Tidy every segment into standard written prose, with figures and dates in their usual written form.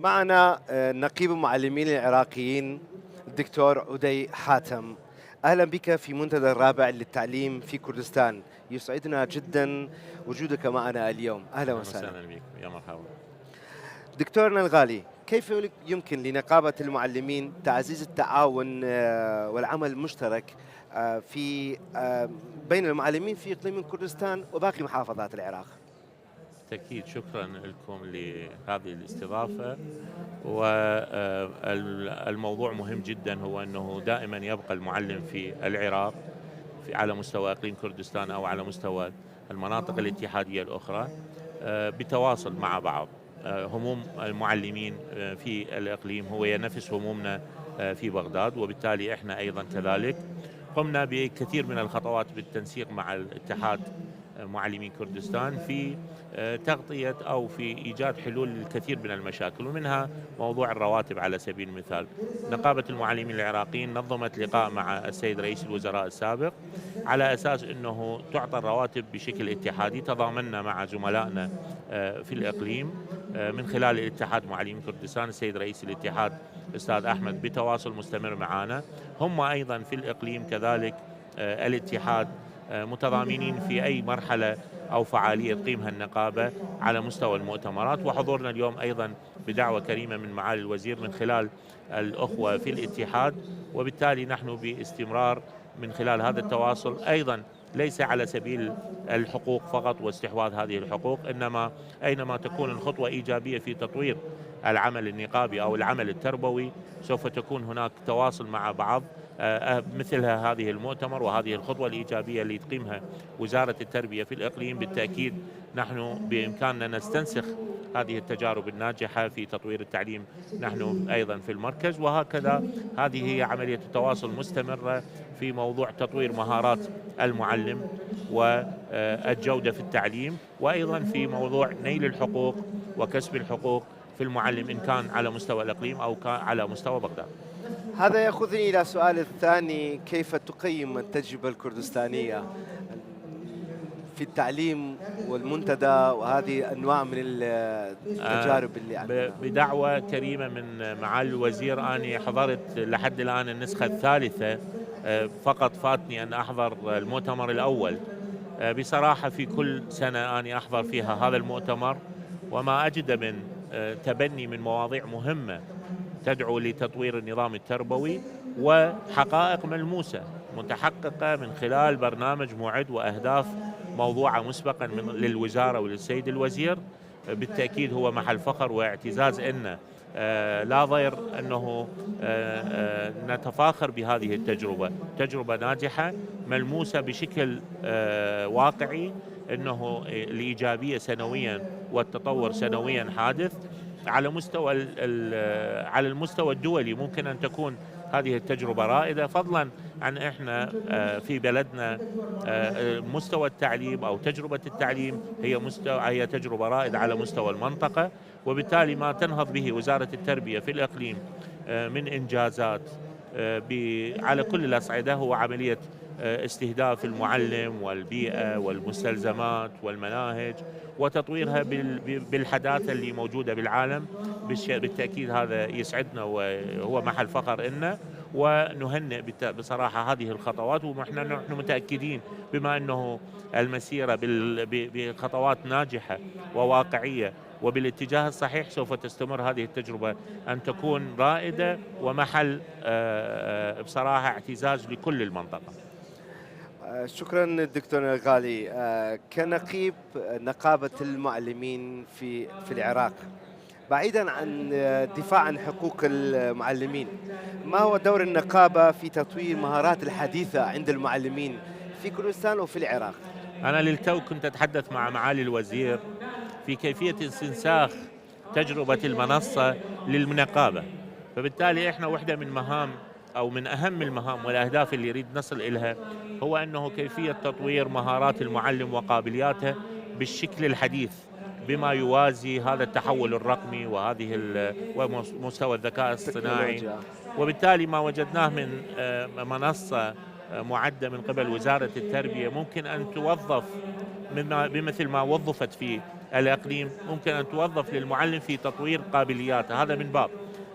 معنا نقيب المعلمين العراقيين الدكتور أدي حاتم. أهلا بك في منتدى الرابع للتعليم في كردستان. يسعدنا جدا وجودك معنا اليوم. أهلا أهلا وسهلا. وسهلا بك، يا مرحبا. دكتورنا الغالي، كيف يمكن لنقابة المعلمين تعزيز التعاون والعمل المشترك في بين المعلمين في إقليم كردستان وباقي محافظات العراق؟ بالتأكيد شكرا لكم لهذه الاستضافة. والموضوع مهم جدا، هو أنه دائما يبقى المعلم في العراق على مستوى إقليم كردستان أو على مستوى المناطق الاتحادية الأخرى بتواصل مع بعض. هموم المعلمين في الإقليم هو نفس همومنا في بغداد، وبالتالي إحنا أيضا كذلك قمنا بكثير من الخطوات بالتنسيق مع الاتحاد معلمين كردستان في تغطية أو في إيجاد حلول للكثير من المشاكل، ومنها موضوع الرواتب. على سبيل المثال، نقابة المعلمين العراقيين نظمت لقاء مع السيد رئيس الوزراء السابق على أساس أنه تعطى الرواتب بشكل اتحادي. تضامنا مع زملائنا في الإقليم من خلال الاتحاد معلمين كردستان، السيد رئيس الاتحاد الأستاذ أحمد بتواصل مستمر معنا. هم أيضا في الإقليم كذلك الاتحاد متضامنين في أي مرحلة أو فعالية تقيمها النقابة على مستوى المؤتمرات. وحضورنا اليوم أيضا بدعوة كريمة من معالي الوزير من خلال الأخوة في الاتحاد، وبالتالي نحن باستمرار من خلال هذا التواصل، أيضا ليس على سبيل الحقوق فقط واستحواذ هذه الحقوق، إنما أينما تكون الخطوة إيجابية في تطوير العمل النقابي أو العمل التربوي سوف تكون هناك تواصل مع بعض. مثل هذه المؤتمر وهذه الخطوة الإيجابية اللي تقيمها وزارة التربية في الإقليم، بالتأكيد نحن بإمكاننا نستنسخ هذه التجارب الناجحة في تطوير التعليم نحن أيضا في المركز. وهكذا هذه هي عملية التواصل مستمرة في موضوع تطوير مهارات المعلم والجودة في التعليم، وأيضا في موضوع نيل الحقوق وكسب الحقوق في المعلم، إن كان على مستوى الإقليم أو كان على مستوى بغداد. هذا يأخذني إلى سؤال الثاني: كيف تقيم التجربة الكردستانية في التعليم والمنتدى وهذه أنواع من التجارب اللي عندنا؟ بدعوة كريمة من معالي الوزير أنا حضرت لحد الآن النسخة الثالثة، فقط فاتني أن أحضر المؤتمر الأول. بصراحة في كل سنة أنا أحضر فيها هذا المؤتمر، وما أجد من تبني من مواضيع مهمة تدعو لتطوير النظام التربوي وحقائق ملموسة متحققة من خلال برنامج معد وأهداف موضوعة مسبقا للوزارة وللسيد الوزير. بالتأكيد هو محل فخر واعتزاز أن لا ضير أنه نتفاخر بهذه التجربة، تجربة ناجحة ملموسة بشكل واقعي، أنه الإيجابية سنويا والتطور سنويا حادث على المستوى الدولي. ممكن أن تكون هذه التجربة رائدة، فضلا عن إحنا في بلدنا مستوى التعليم أو تجربة التعليم هي تجربة رائدة على مستوى المنطقة. وبالتالي ما تنهض به وزارة التربية في الإقليم من إنجازات على كل الأصعدة هو عملية استهداف المعلم والبيئة والمستلزمات والمناهج وتطويرها بالحداثة اللي موجودة بالعالم. بالتأكيد هذا يسعدنا وهو محل فخر إلنا، ونهنئ بصراحة هذه الخطوات. ونحن متأكدين بما أنه المسيرة بخطوات ناجحة وواقعية وبالاتجاه الصحيح سوف تستمر هذه التجربة أن تكون رائدة ومحل بصراحة اعتزاز لكل المنطقة. شكرا دكتور الغالي. كنقيب نقابة المعلمين في العراق، بعيدا عن الدفاع عن حقوق المعلمين، ما هو دور النقابة في تطوير مهارات الحديثة عند المعلمين في كردستان وفي العراق؟ أنا للتو كنت أتحدث مع معالي الوزير في كيفية استنساخ تجربة المنصة للنقابة، فبالتالي إحنا واحدة من مهام أو من أهم المهام والأهداف اللي يريد نصل إلها هو أنه كيفية تطوير مهارات المعلم وقابلياته بالشكل الحديث بما يوازي هذا التحول الرقمي ومستوى الذكاء الاصطناعي. وبالتالي ما وجدناه من منصة معدة من قبل وزارة التربية ممكن أن توظف بمثل ما وظفت في الإقليم ممكن أن توظف للمعلم في تطوير قابلياته. هذا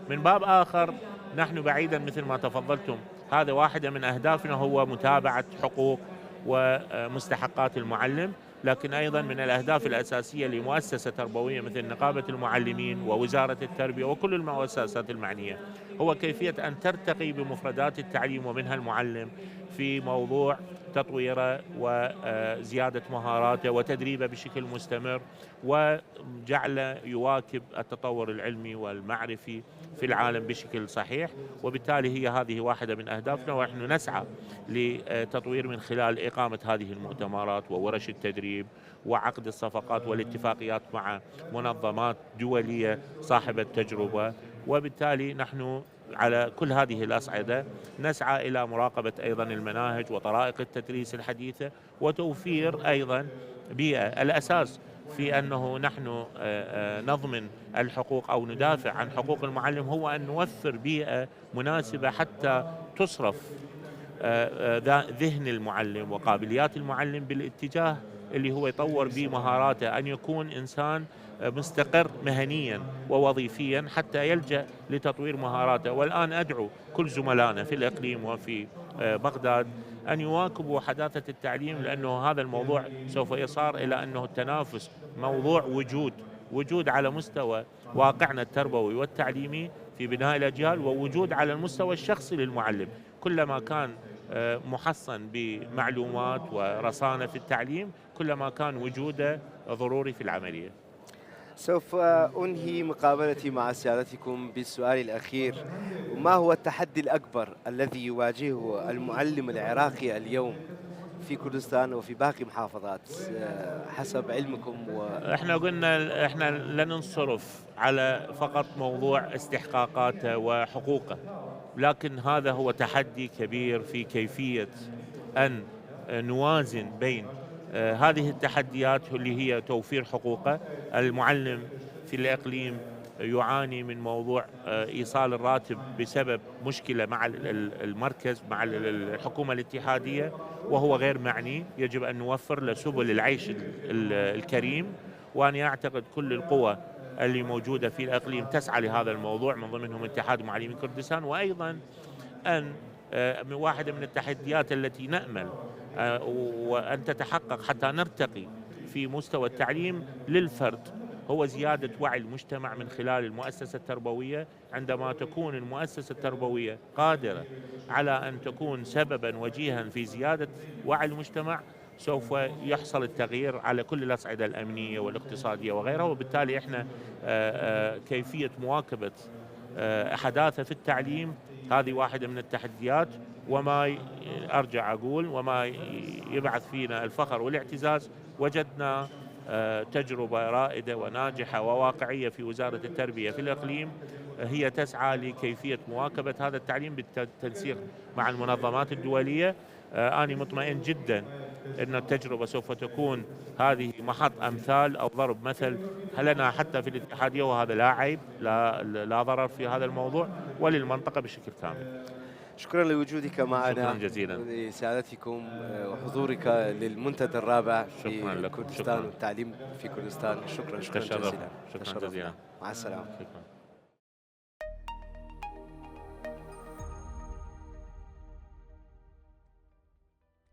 من باب آخر، نحن بعيدا مثل ما تفضلتم، هذا واحدة من أهدافنا هو متابعة حقوق ومستحقات المعلم، لكن أيضا من الأهداف الأساسية لمؤسسة تربوية مثل نقابة المعلمين ووزارة التربية وكل المؤسسات المعنية هو كيفية أن ترتقي بمفردات التعليم ومنها المعلم في موضوع تطويره وزيادة مهاراته وتدريبه بشكل مستمر، وجعله يواكب التطور العلمي والمعرفي في العالم بشكل صحيح. وبالتالي هذه واحدة من أهدافنا، ونحن نسعى لتطوير من خلال إقامة هذه المؤتمرات وورش التدريب وعقد الصفقات والاتفاقيات مع منظمات دولية صاحبة تجربة. وبالتالي نحن على كل هذه الأصعدة نسعى إلى مراقبة أيضا المناهج وطرائق التدريس الحديثة وتوفير أيضا بيئة. الأساس في أنه نحن نضمن الحقوق أو ندافع عن حقوق المعلم هو أن نوفر بيئة مناسبة حتى تصرف ذهن المعلم وقابليات المعلم بالاتجاه اللي هو يطور به مهاراته، أن يكون إنسان مستقر مهنيا ووظيفيا حتى يلجأ لتطوير مهاراته. والآن أدعو كل زملائنا في الإقليم وفي بغداد أن يواكبوا حداثة التعليم، لأنه هذا الموضوع سوف يصار إلى أنه التنافس موضوع وجود على مستوى واقعنا التربوي والتعليمي في بناء الأجيال، ووجود على المستوى الشخصي للمعلم. كلما كان محصن بمعلومات ورصانة في التعليم كلما كان وجوده ضروري في العملية. سوف أنهي مقابلتي مع سيادتكم بالسؤال الأخير: ما هو التحدي الأكبر الذي يواجهه المعلم العراقي اليوم في كردستان وفي باقي محافظات حسب علمكم؟ احنا قلنا احنا لن ننصرف على فقط موضوع استحقاقاته وحقوقه، لكن هذا هو تحدي كبير في كيفية أن نوازن بين هذه التحديات اللي هي توفير حقوقه. المعلم في الإقليم يعاني من موضوع إيصال الراتب بسبب مشكلة مع المركز، مع الحكومة الاتحادية، وهو غير معني. يجب أن نوفر له سبل العيش الكريم، وأنا أعتقد كل القوى اللي موجودة في الإقليم تسعى لهذا الموضوع، من ضمنهم اتحاد معلمين كردستان. وأيضا أن واحدة من التحديات التي نأمل وأن تتحقق حتى نرتقي في مستوى التعليم للفرد هو زيادة وعي المجتمع من خلال المؤسسة التربوية. عندما تكون المؤسسة التربوية قادرة على أن تكون سببا وجيها في زيادة وعي المجتمع سوف يحصل التغيير على كل الأصعدة الأمنية والاقتصادية وغيرها. وبالتالي احنا كيفية مواكبة حداثة في التعليم هذه واحدة من التحديات، وما أرجع أقول وما يبعث فينا الفخر والاعتزاز. وجدنا تجربة رائدة وناجحة وواقعية في وزارة التربية في الإقليم هي تسعى لكيفية مواكبة هذا التعليم بالتنسيق مع المنظمات الدولية. أنا مطمئن جدا أن التجربة سوف تكون هذه محط أمثال أو ضرب مثل لنا حتى في الاتحادية، وهذا لا عيب، لا ضرر في هذا الموضوع، وللمنطقة بشكل كامل. شكرا لوجودك معنا. شكرا جزيلا لسعادتكم وحضورك للمنتدى الرابع في كردستان شكرا. والتعليم في كردستان. شكرا جزيلا. شكرا جزيلا. مع السلامة.